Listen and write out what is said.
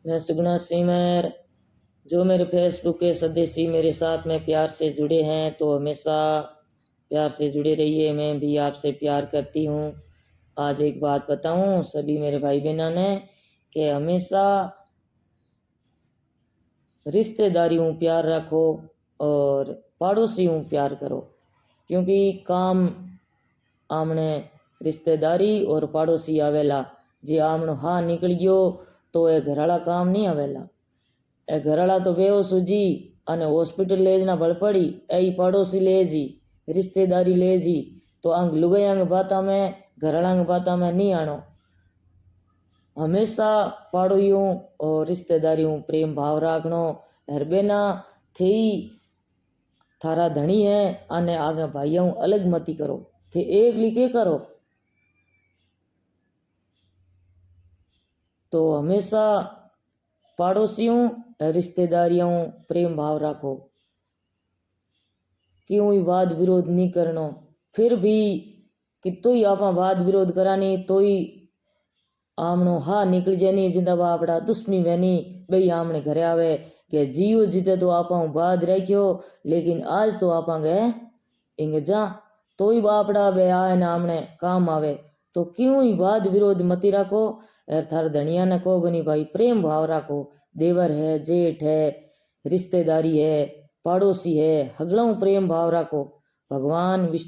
मैं सुगना सिमर। जो मेरे फेसबुक के सदस्य मेरे साथ में प्यार से जुड़े हैं तो हमेशा प्यार से जुड़े रहिए। मैं भी आपसे प्यार करती हूँ। आज एक बात बताऊँ सभी मेरे भाई बहनों ने कि हमेशा रिश्तेदारियों प्यार रखो और पड़ोसियों प्यार करो, क्योंकि काम आमने रिश्तेदारी और पड़ोसी आवेला। जे आमनो हाँ निकल गयो तो ए घराड़ा काम नहीं आवेला। ए घराड़ा तो बेहोश जी अने हॉस्पिटल ले जना भड़ पड़ी ए पड़ोसी ले जी रिश्तेदारी ले जी। तो आंग लुगायांग बाता में घराड़ांग बाता में नहीं आनो। हमेशा पड़ोसियों और रिश्तेदारियों प्रेम भाव राखनो। हरबेना थी थारा धनी है अने आगे भाइयों अलग मती करो थे एक लिखे करो। तो हमेशा पड़ोसियों रिश्तेदारियों प्रेम भाव रखो। क्यों ही वाद विरोध नहीं करनो। फिर भी कितो ही आप वाद विरोध करानी तो ही आमनो हाँ निकल जानी जिंदा बापड़ा दुश्मनी बहनी बई आमने घरे आवे के जियो जीते तो आप बाद रखियो, लेकिन आज तो आप गए इंगे जा तो ही बापड़ा बे आए ना आमने काम आवे। तो क्यों ही वाद विरोध मती रखो। थार धनिया ने कहो गनी भाई प्रेम भाव रखो। देवर है, जेठ है, रिश्तेदारी है, पड़ोसी है, हगलों प्रेम भाव रखो। भगवान विष्णु